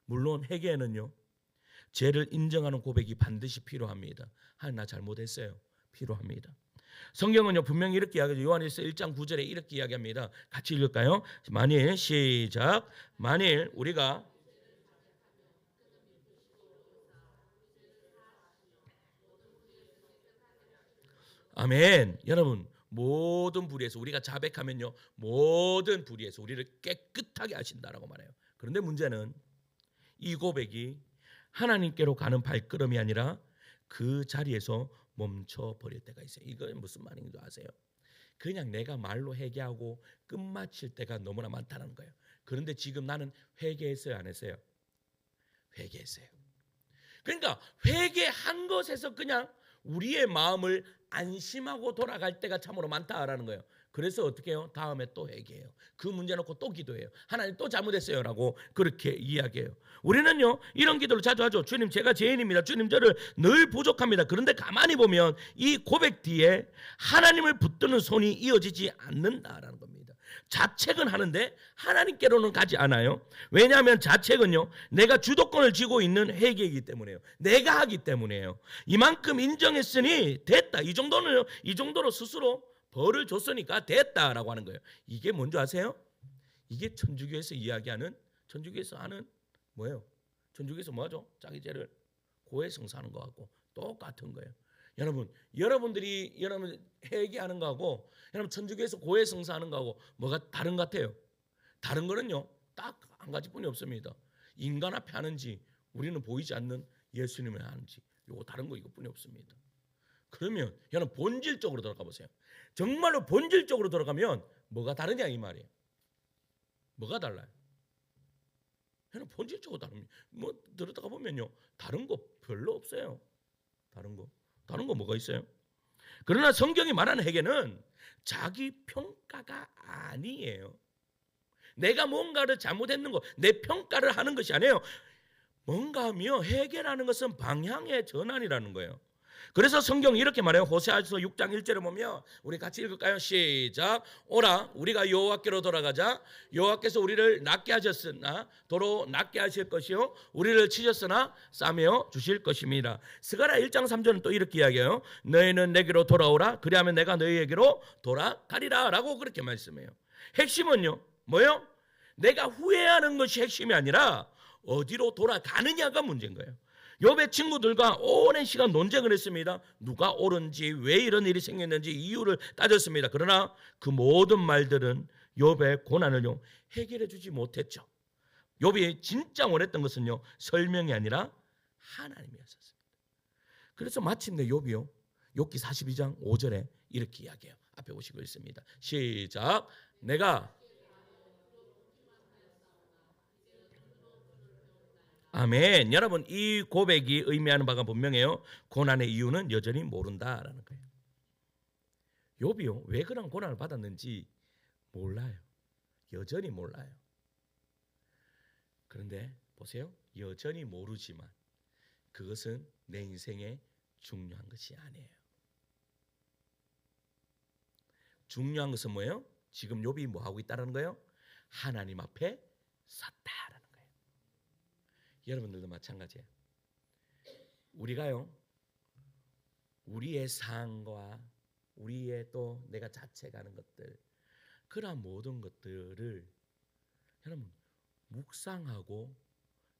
물론 회개에는요, 죄를 인정하는 고백이 반드시 필요합니다. 하나님, 나 잘못했어요. 필요합니다. 성경은요 분명히 이렇게 이야기하죠. 요한일서 1장 9절에 이렇게 이야기합니다. 같이 읽을까요? 만일, 시작. 만일 우리가 아멘. 여러분, 모든 불의에서, 우리가 자백하면요 모든 불의에서 우리를 깨끗하게 하신다라고 말해요. 그런데 문제는 이 고백이 하나님께로 가는 발걸음이 아니라 그 자리에서 멈춰 버릴 때가 있어요. 이건 무슨 말인지 아세요? 그냥 내가 말로 회개하고 끝마칠 때가 너무나 많다는 거예요. 그런데 지금 나는 회개했어요, 안 했어요? 회개했어요. 그러니까 회개한 것에서 그냥 우리의 마음을 안심하고 돌아갈 때가 참으로 많다라는 거예요. 그래서 어떻게 해요? 다음에 또 회개해요. 그 문제 놓고 또 기도해요. 하나님 또 잘못했어요 라고 그렇게 이야기해요. 우리는요 이런 기도를 자주 하죠. 주님, 제가 죄인입니다. 주님, 저를 늘 부족합니다. 그런데 가만히 보면 이 고백 뒤에 하나님을 붙드는 손이 이어지지 않는다라는 겁니다. 자책은 하는데 하나님께로는 가지 않아요. 왜냐하면 자책은요 내가 주도권을 쥐고 있는 회개이기 때문에요. 내가 하기 때문에요. 이만큼 인정했으니 됐다. 이 정도로 스스로 벌을 줬으니까 됐다라고 하는 거예요. 이게 뭔지 아세요? 이게 천주교에서 이야기하는, 천주교에서 하는 뭐예요? 천주교에서 뭐하죠? 자기 죄를 고해성사하는 거하고 똑같은 거예요. 여러분들이 여러분 회개하는 거하고 여러분 천주교에서 고해성사하는 거하고 뭐가 다른 것 같아요? 다른 거는요 딱 한 가지뿐이 없습니다. 인간 앞에 하는지 우리는 보이지 않는 예수님을 하는지, 요거 다른 거 이것뿐이 없습니다. 그러면 여러분 본질적으로 들어가 보세요. 정말로 본질적으로 들어가면 뭐가 다르냐 이 말이에요. 뭐가 달라요? 여러분 본질적으로 다릅니다. 뭐 들어가 보면요 다른 거 별로 없어요. 다른 거 뭐가 있어요? 그러나 성경이 말하는 회개는 자기 평가가 아니에요. 내가 뭔가를 잘못했는 거, 내 평가를 하는 것이 아니에요. 뭔가 하며 회개라는 것은 방향의 전환이라는 거예요. 그래서 성경이 이렇게 말해요. 호세아서 6장 1절에 보면 우리 같이 읽을까요? 시작. 오라 우리가 여호와께로 돌아가자. 여호와께서 우리를 낫게 하셨으나 도로 낫게 하실 것이요 우리를 치셨으나 싸매어 주실 것입니다. 스가랴 1장 3절은 또 이렇게 이야기해요. 너희는 내게로 돌아오라. 그리하면 내가 너희에게로 돌아가리라 라고 그렇게 말씀해요. 핵심은요 뭐예요? 내가 후회하는 것이 핵심이 아니라 어디로 돌아가느냐가 문제인 거예요. 욥의 친구들과 오랜 시간 논쟁을 했습니다. 누가 옳은지, 왜 이런 일이 생겼는지 이유를 따졌습니다. 그러나 그 모든 말들은 욥의 고난을요 해결해 주지 못했죠. 욥이 진짜 원했던 것은요 설명이 아니라 하나님이었습니다. 그래서 마침내 욥이요 욥기 42장 5절에 이렇게 이야기해요. 앞에 보시고 있습니다. 시작. 내가 아멘. 여러분 이 고백이 의미하는 바가 분명해요. 고난의 이유는 여전히 모른다라는 거예요. 욥이요 왜 그런 고난을 받았는지 몰라요. 여전히 몰라요. 그런데 보세요. 여전히 모르지만 그것은 내 인생에 중요한 것이 아니에요. 중요한 것은 뭐예요? 지금 욥이 뭐 하고 있다는 거예요? 하나님 앞에 섰다라는 거예요. 여러분들도 마찬가지예요. 우리가요, 우리의 상과 우리의 또 내가 자책하는 것들, 그러한 모든 것들을 여러분 묵상하고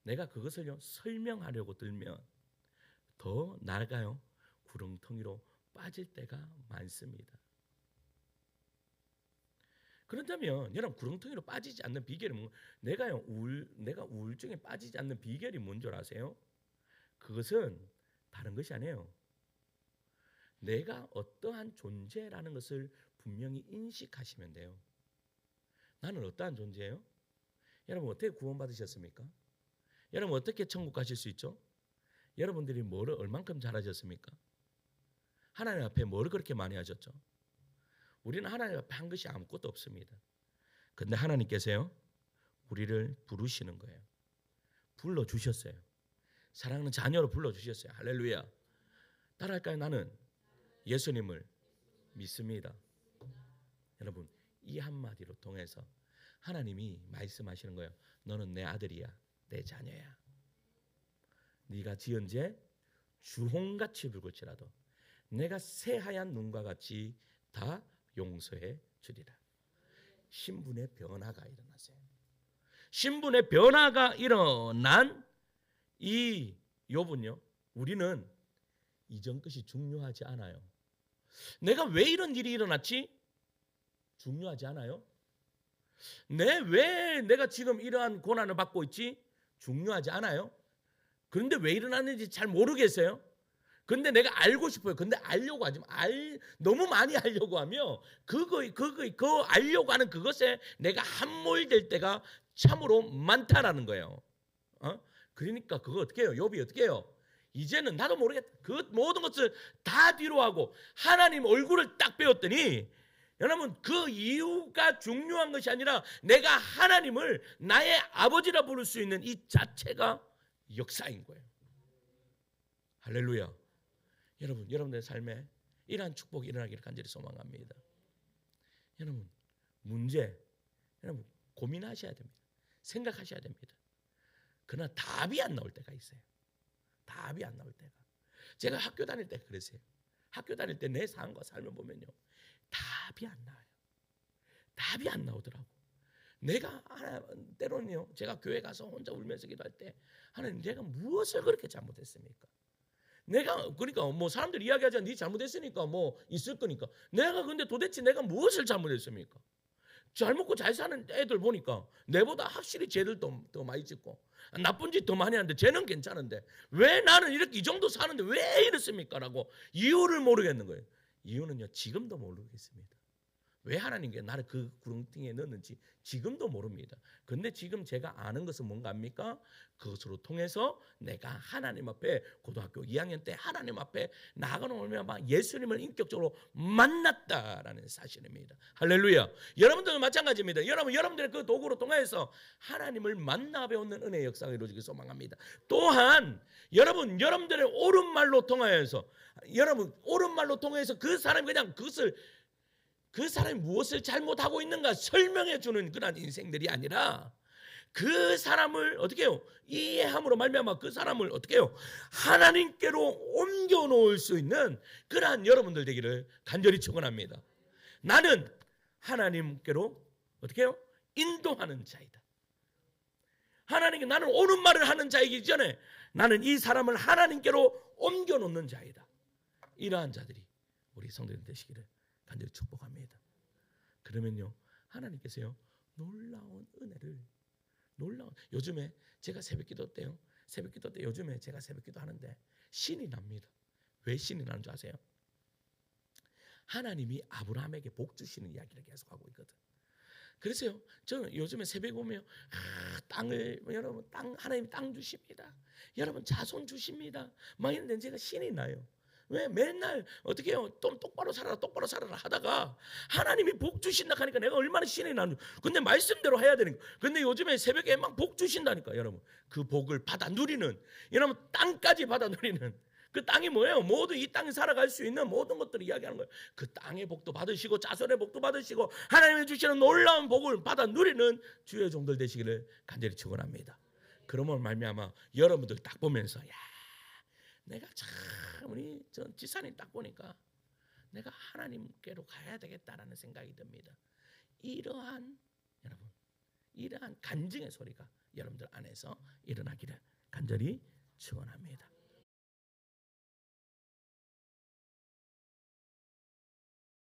내가 그것을요 설명하려고 들면 더 나아가요 구렁텅이로 빠질 때가 많습니다. 그렇다면 여러분 구렁텅이로 빠지지 않는 비결이 뭔가? 내가 우울증에 빠지지 않는 비결이 뭔 줄 아세요? 그것은 다른 것이 아니에요. 내가 어떠한 존재라는 것을 분명히 인식하시면 돼요. 나는 어떠한 존재예요? 여러분 어떻게 구원받으셨습니까? 여러분 어떻게 천국 가실 수 있죠? 여러분들이 뭐를 얼만큼 잘하셨습니까? 하나님 앞에 뭐를 그렇게 많이 하셨죠? 우리는 하나님 앞에 한 것이 아무것도 없습니다. 그런데 하나님께서요 우리를 부르시는 거예요. 불러주셨어요. 사랑하는 자녀로 불러주셨어요. 할렐루야. 따라할까요? 나는 예수님을 믿습니다. 여러분 이 한마디로 통해서 하나님이 말씀하시는 거예요. 너는 내 아들이야, 내 자녀야. 네가 지은 죄 주홍같이 붉을지라도 내가 새하얀 눈과 같이 다 용서해 주리라. 신분의 변화가 일어나세요. 신분의 변화가 일어난 이 욥은요, 우리는 이전 것이 중요하지 않아요. 내가 왜 이런 일이 일어났지? 중요하지 않아요. 왜 내가 지금 이러한 고난을 받고 있지? 중요하지 않아요. 그런데 왜 일어났는지 잘 모르겠어요. 근데 내가 알고 싶어요. 근데 알려고 하지 마. 너무 많이 알려고 하면 그거 알려고 하는 그것에 내가 함몰될 때가 참으로 많다라는 거예요. 그러니까 그거 어떻게 해요? 욥이 어떻게 해요? 이제는 나도 모르겠다. 그 모든 것을 다 뒤로 하고 하나님 얼굴을 딱 배웠더니 여러분 그 이유가 중요한 것이 아니라 내가 하나님을 나의 아버지라 부를 수 있는 이 자체가 역사인 거예요. 할렐루야. 여러분들의 삶에 이러한 축복이 일어나기를 간절히 소망합니다. 여러분 여러분 고민하셔야 됩니다. 생각하셔야 됩니다. 그러나 답이 안 나올 때가 있어요. 답이 안 나올 때가. 제가 학교 다닐 때 그랬어요. 학교 다닐 때 내 삶과 삶을 보면요. 답이 안 나와요. 답이 안 나오더라고. 내가 때로는요. 제가 교회 가서 혼자 울면서 기도할 때 하나님 내가 무엇을 그렇게 잘못했습니까? 그러니까 뭐 사람들이 이야기하자 네 잘못했으니까 뭐 있을 거니까 근데 도대체 내가 무엇을 잘못했습니까? 잘 먹고 잘 사는 애들 보니까 내보다 확실히 죄를 더 많이 짓고 나쁜 짓 더 많이 하는데 쟤는 괜찮은데 왜 나는 이렇게 이 정도 사는데 왜 이렇습니까? 라고 이유를 모르겠는 거예요. 이유는요 지금도 모르겠습니다. 왜 하나님께 나를 그 구렁텅이에 넣는지 지금도 모릅니다. 근데 지금 제가 아는 것은 뭔가 합니까? 그것으로 통해서 내가 하나님 앞에 고등학교 2학년 때 하나님 앞에 나가는 올면 예수님을 인격적으로 만났다라는 사실입니다. 할렐루야. 여러분들도 마찬가지입니다. 여러분들의 그 도구로 통해서 하나님을 만나 배우는 은혜의 역사가 이루어지길 소망합니다. 또한 여러분들의 옳은 말로 통하여서 그 사람이 그냥 그 사람이 무엇을 잘못하고 있는가 설명해 주는 그런 인생들이 아니라 그 사람을 어떻게 해요? 이해함으로 말미암아 그 사람을 어떻게 해요? 하나님께로 옮겨 놓을 수 있는 그러한 여러분들 되기를 간절히 축원합니다. 나는 하나님께로 어떻게 해요? 인도하는 자이다. 하나님께 나는 옳은 말을 하는 자이기 전에 나는 이 사람을 하나님께로 옮겨 놓는 자이다. 이러한 자들이 우리 성도들 되시기를 간절히 축복합니다. 그러면요 하나님께서요 놀라운 은혜를 요즘에 제가 새벽기도 때 요즘에 제가 새벽기도 하는데 신이 납니다. 왜 신이 나는 줄 아세요? 하나님이 아브라함에게 복 주시는 이야기를 계속하고 있거든. 그래서요 저는 요즘에 새벽에 오면 하나님이 땅 주십니다. 여러분 자손 주십니다. 막 이런데 제가 신이 나요. 왜 맨날 어떻게 해요? 좀 똑바로 살아라 똑바로 살아라 하다가 하나님이 복 주신다 하니까 내가 얼마나 신이 나는. 근데 말씀대로 해야 되는 거. 근데 요즘에 새벽에 막 복 주신다니까 여러분. 그 복을 받아 누리는, 여러분 땅까지 받아 누리는 그 땅이 뭐예요? 모두 이 땅에 살아갈 수 있는 모든 것들을 이야기하는 거예요. 그 땅의 복도 받으시고 자손의 복도 받으시고 하나님이 주시는 놀라운 복을 받아 누리는 주의 종들 되시기를 간절히 축원합니다. 그러면 말미암아 여러분들 딱 보면서 야, 내가 참 우리 전 지사님 딱 보니까 내가 하나님께로 가야 되겠다라는 생각이 듭니다. 이러한 여러분, 이러한 간증의 소리가 여러분들 안에서 일어나기를 간절히 축원합니다.